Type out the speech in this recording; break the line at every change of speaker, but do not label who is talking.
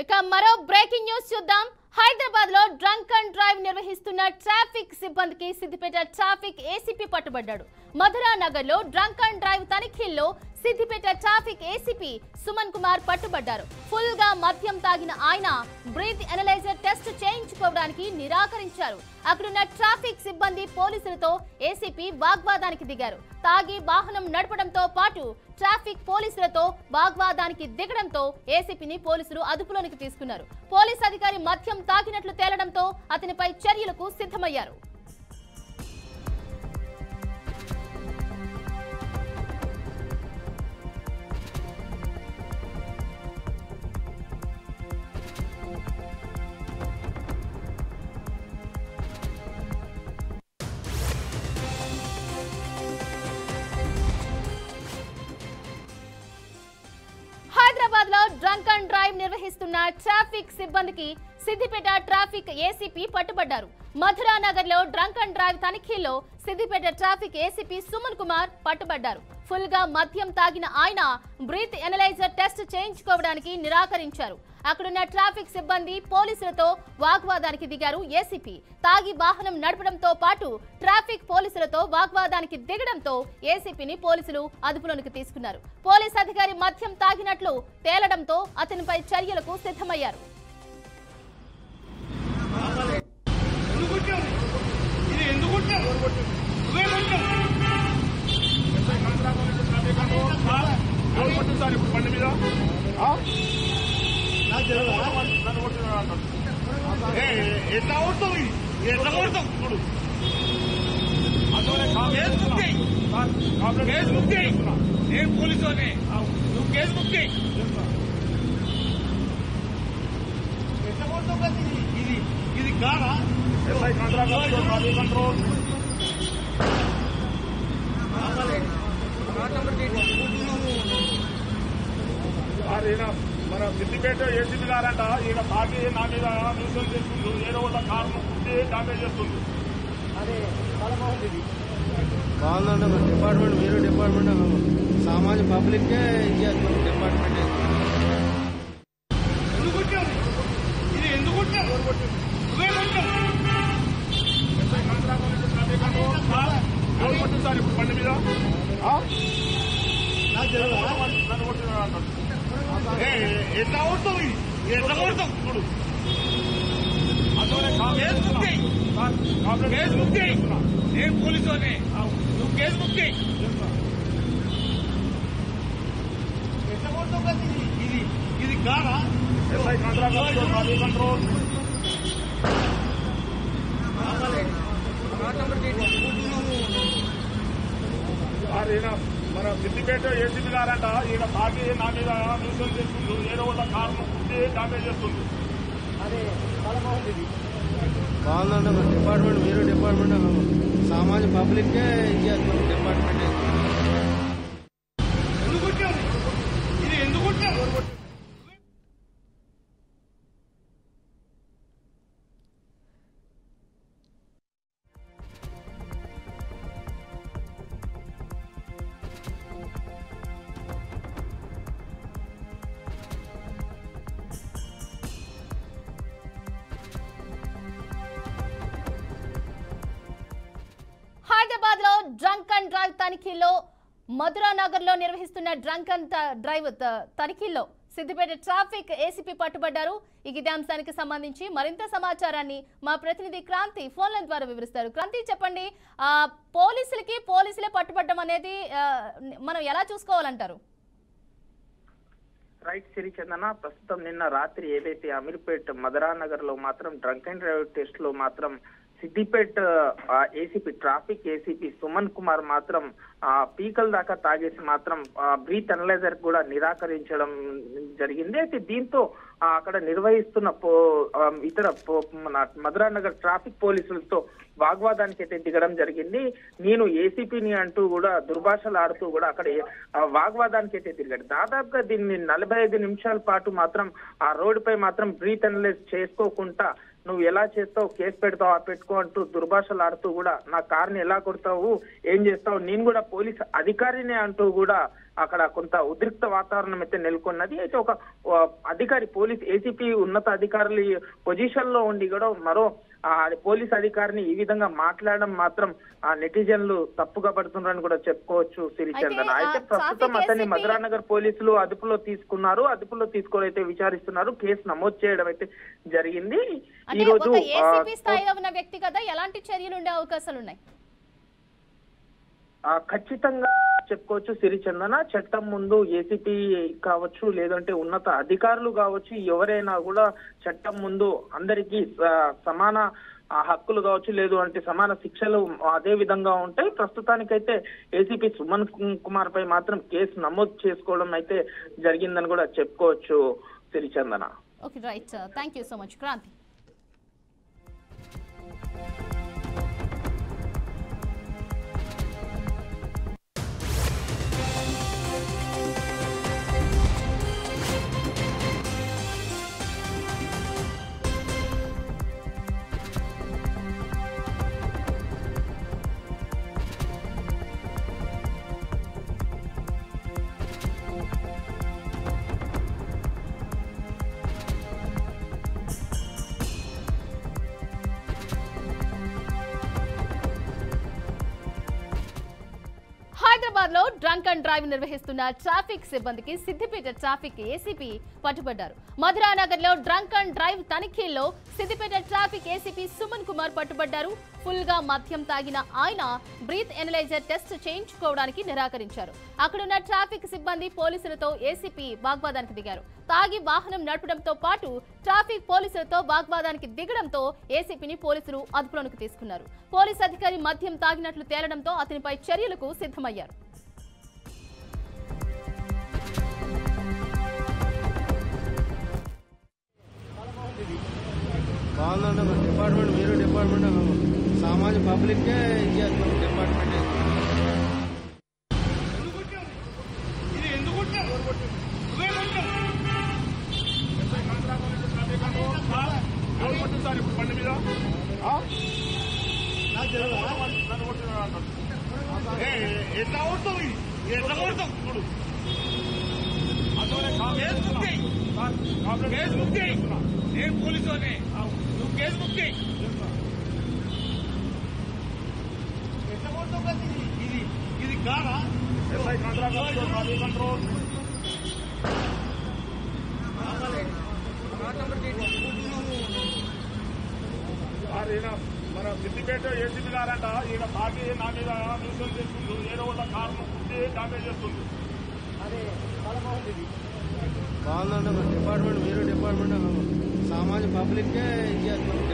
ఇక మరో breaking news చూద్దాం. హైదరాబాద్ లో డ్రంక్ అండ్ డ్రైవ్ నిర్వహిస్తున్న ట్రాఫిక్ సిబ్బందికి సిద్దిపేట ట్రాఫిక్ ఏసీపీ పట్టుబడ్డాడు. మధురా నగర్ లో డ్రంక్ అండ్ డ్రైవ్ తనిఖీల్లో సిద్దిపేట ట్రాఫిక్ ఏసీపీ సుమన్ కుమార్ పట్టుబడ్డారు. ఫుల్ గా మద్యం తాగిన ఆయన బ్రీత్ ఎనలైజర్ టెస్ట్ చేయించుకోవడానికి నిరాకరించారు. అక్కడున్న ట్రాఫిక్ సిబ్బంది పోలీసులతో ఏసీపీ వాగ్వాదానికి దిగారు. తాగి వాహనం నడపడంతో పాటు ట్రాఫిక్ పోలీసులతో వాగ్వాదానికి దిగడంతో ఏసీపీని పోలీసులు అదుపులోనికి తీసుకున్నారు. పోలీస్ అధికారి మద్యం తాగినట్లు తేలడంతో అతనిపై చర్యలకు సిద్ధమయ్యారు. హైదరాబాద్ లో డ్రంక్ అండ్ డ్రైవ్ నిర్వహిస్తున్న ట్రాఫిక్ సిబ్బందికి సిద్దిపేట ట్రాఫిక్ ఏసీపీ పట్టుబడ్డారు. మధురా నగర్ లో డ్రంక్ అండ్ డ్రైవ్ తనిఖీల్లో సిద్దిపేట ట్రాఫిక్ ఏసీపీ సుమన్ కుమార్ పట్టుబడ్డారు. ఫుల్ గా మద్యం తాగిన ఆయన బ్రీత్ ఎనలైజర్ టెస్ట్ చేయించుకోవడానికి నిరాకరించారు. అక్కడున్న ట్రాఫిక్ సిబ్బంది పోలీసులతో వాగ్వాదానికి దిగారు. ఏసీపీ తాగి వాహనం నడపడంతో పాటు ట్రాఫిక్ పోలీసులతో వాగ్వాదానికి దిగడంతో ఏసీపీని పోలీసులు అదుపులోనికి తీసుకున్నారు. పోలీస్ అధికారి మద్యం తాగినట్లు తేలడంతో అతనిపై చర్యలకు సిద్ధమయ్యారు.
ఎట్లా కొడుతుంది ఎట్లా కొడతాం చూడు కేసు బుక్ చేయి. నేను పోలీసు నువ్వు కేసు బుక్ చేయి. ఎట్లా కొడతావు కదా ఇది ఇది కాదా కంట్రోల్ మన సిద్దిపేట ఏసీపీ గారంట ఈయన తాగి నా మీద న్యూసెన్స్ చేస్తుంది. ఏదో ఒక కారణం డామేజ్ చేస్తుంది. అదే
బాగుందండి. మన డిపార్ట్మెంట్ మీరు డిపార్ట్మెంట్ సామాన్య పబ్లిక్కే ఇచ్చేస్తున్నాం. డిపార్ట్మెంట్
ఇది ఎందుకు నువ్వే కొట్టించాలి ఇప్పుడు బండి మీద నన్ను కొట్టిన ఎట్లా కొడుతుంది ఎట్లా కొడతాం చూడు కేసు బుక్ చేయి. నేను పోలీసు నువ్వు కేసు బుక్ చేయి. ఎట్లా కొడతావు కదా ఇది ఇది కాదా కంట్రోల్ మన సిద్దిపేట ఏసీపీ గారంట ఈయన తాగి నా మీద న్యూసెన్స్ చేస్తుంది. ఏదో ఒక కారణం డామేజ్ చేస్తుంది. అదే
బాగుందండి. మన డిపార్ట్మెంట్ మీరు డిపార్ట్మెంట్ సామాన్య పబ్లిక్కే ఇచ్చేస్తున్నాం. డిపార్ట్మెంట్
ఇది ఎందుకు
హైదరాబాద్ లో డ్రంక్ అండ్ డ్రైవ్ తనిఖీల్లో మధురా నగర్ లో నిర్వహిస్తున్న డ్రంక్ అండ్ డ్రైవ్ తనిఖీల్లో సిద్దిపేట ట్రాఫిక్ ఏసీపీ పట్టుబడ్డారు. ఇదే అంశానికి సంబంధించి మరింత సమాచారాన్ని మా ప్రతినిధి క్రాంతి ఫోన్ లైన్ ద్వారా వివరిస్తారు. క్రాంతి, చెప్పండి, పోలీసులే పట్టుబడ్డం అనేది మనం ఎలా చూసుకోవాలంటారు?
రైట్ సిరిచందన, ప్రస్తుతం నిన్న రాత్రి ఏదైతే అమీర్పేట్ మధురా నగర్ లో మాత్రం డ్రంక్ అండ్ డ్రైవ్ టెస్ట్ లో మాత్రం Siddipet ACP traffic ACP Suman Kumar మాత్రం పీకల్ దాకా తాగేసి మాత్రం బ్రీత్ అనలైజర్ కూడా నిరాకరించడం జరిగింది. అయితే దీంతో అక్కడ నిర్వహిస్తున్న ఇతర మధురా నగర్ ట్రాఫిక్ పోలీసులతో వాగ్వాదానికి అయితే దిగడం జరిగింది. నేను ఏసీపీని అంటూ కూడా దుర్భాషలు ఆడుతూ కూడా అక్కడ వాగ్వాదానికి అయితే తిరిగాడు. దాదాపుగా దీన్ని 45 నిమిషాల పాటు మాత్రం ఆ రోడ్డుపై మాత్రం బ్రీత్ అనలైజ్ చేసుకోకుండా నువ్వు ఎలా చేస్తావు, కేసు పెడతావు, పెట్టుకో అంటూ దుర్భాషలు ఆడుతూ కూడా నా కార్ని ఎలా కొడతావు, ఏం చేస్తావు, నేను కూడా పోలీస్ అధికారినే అంటూ కూడా అక్కడ కొంత ఉద్రిక్త వాతావరణం అయితే నెలకొన్నది. అయితే ఒక అధికారి పోలీస్ ఏసీపీ ఉన్నత అధికారులు పొజిషన్ లో ఉండి కూడా మరో పోలీస్ అధికారిని ఈ విధంగా మాట్లాడడం మాత్రం నెటిజన్లు తప్పుగా పడుతున్నారని కూడా చెప్పుకోవచ్చు సిరిచందన. అయితే ప్రస్తుతం అతన్ని మధురానగర్ పోలీసులు అదుపులో తీసుకున్నారు. అదుపులో తీసుకొని అయితే విచారిస్తున్నారు. కేసు నమోదు చేయడం అయితే జరిగింది. ఈ రోజు
స్థాయిలో ఉన్న వ్యక్తి కదా, ఎలాంటి చర్యలు ఉండే అవకాశాలు ఉన్నాయి?
ఖచ్చితంగా చెప్పుకోవచ్చు సిరిచందన. చట్టం ముందు ఏసీపీ కావచ్చు, లేదంటే ఉన్నత అధికారులు కావచ్చు, ఎవరైనా కూడా చట్టం ముందు అందరికీ సమాన హక్కులు కావచ్చు, లేదు అంటే సమాన శిక్షలు అదే విధంగా ఉంటాయి. ప్రస్తుతానికైతే ఏసీపీ సుమన్ కుమార్ పై మాత్రం కేసు నమోదు చేసుకోవడం అయితే జరిగిందని కూడా చెప్పుకోవచ్చు Sirichandana.
Okay, right. Thank you so much Kranthi. Hyderabad లో డ్రంక్ అండ్ డ్రైవ్ నిర్వహిస్తున్న ట్రాఫిక్ సిబ్బందికి సిద్దిపేట ట్రాఫిక్ ఏసీపీ పట్టుబడ్డారు. మధురానగర్ లో డ్రంక్ అండ్ డ్రైవ్ తనిఖీల్లో సిద్దిపేట ట్రాఫిక్ ఏసీపీ సుమన్ కుమార్ పట్టుబడ్డారు. ఫుల్ గా మద్యం తాగిన ఆయన బ్రీత్ ఎనలైజర్ టెస్ట్ చేయించుకోవడానికి నిరాకరించారు. అక్కడున్న ట్రాఫిక్ సిబ్బంది పోలీసులతో ఏసీపీ వాగ్వాదానికి దిగారు. తాగి వాహనం నడపడంతో పాటు ట్రాఫిక్ పోలీసులతో వాగ్వాదానికి దిగడంతో ఏసీపీని పోలీసులు అదుపులోకి తీసుకున్నారు. పోలీస్ అధికారి మద్యం తాగినట్లు తేలడంతో అతనిపై చర్యలకు సిద్ధమయ్యారు.
బాగుందండి. డిపార్ట్మెంట్ వేరే డిపార్ట్మెంట్ సామాన్య పబ్లిక్కే ఇచ్చేస్తున్నాం డిపార్ట్మెంట్.
ఎట్లా కొడతావు ఎట్లా కొడతావు చూడు. కేసు బుక్ చేయి. నేను పోలీసునే, నువ్వు కేసు బుక్ చేయి. ఎట్లా కొడతావు కదా? ఇది కాదా? కంట్రోల్ మన సిద్దిపేట ఏసీపీ గారంట ఈయన తాగి నా మీద న్యూసెన్స్ చేస్తుండ్రు, ఏదో ఒక కారణం పుట్టి డామేజ్ చేస్తుంది.
బాగుందండి. డిపార్ట్మెంట్ వేరే డిపార్ట్మెంట్ సామాన్య పబ్లిక్కే ఇచ్చేస్తున్నాం